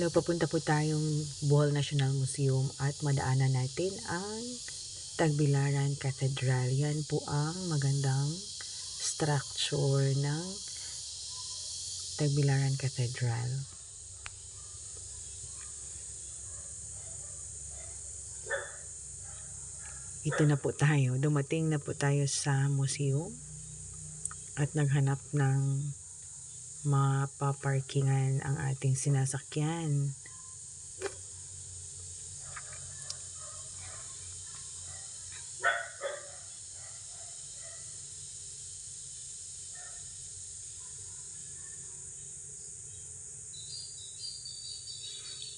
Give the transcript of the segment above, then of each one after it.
Hello, papunta po tayong Bohol National Museum at madaanan natin ang Tagbilaran Cathedral. Yan po ang magandang structure ng Tagbilaran Cathedral. Ito na po tayo. Dumating na po tayo sa museum at naghanap ng mapaparkingan ang ating sinasakyan.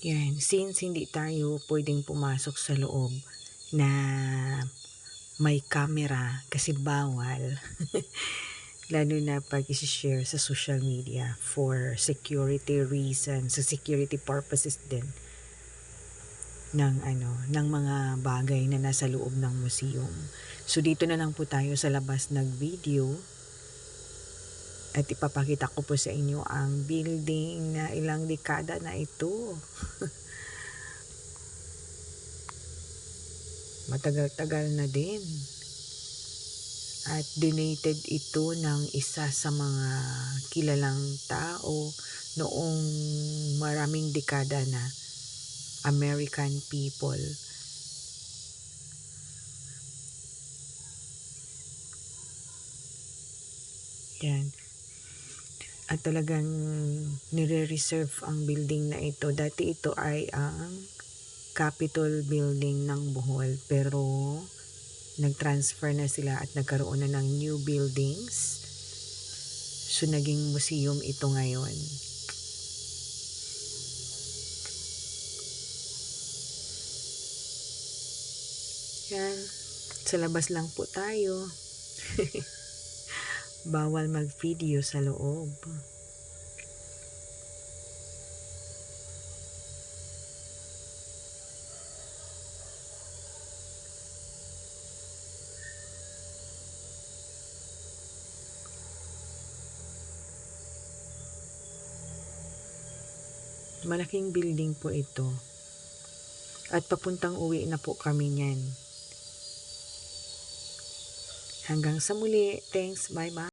Yan, since hindi tayo pwedeng pumasok sa loob na may camera kasi bawal, lalo na pag isi-share sa social media for security reasons, sa security purposes din ng mga bagay na nasa loob ng museum. So dito na lang po tayo sa labas nag-video at ipapakita ko po sa inyo ang building na ilang dekada na ito. Matagal-tagal na din. At donated ito ng isa sa mga kilalang tao noong maraming dekada na, American people. Yan. At talagang nire-reserve ang building na ito. Dati ito ay ang Capitol building ng Bohol, pero nag-transfer na sila at nagkaroon na ng new buildings. So naging museum ito ngayon. Yan. Sa labas lang po tayo. Bawal mag-video sa loob. Malaking building po ito. At papuntang uwi na po kami niyan. Hanggang sa muli. Thanks. Bye-bye.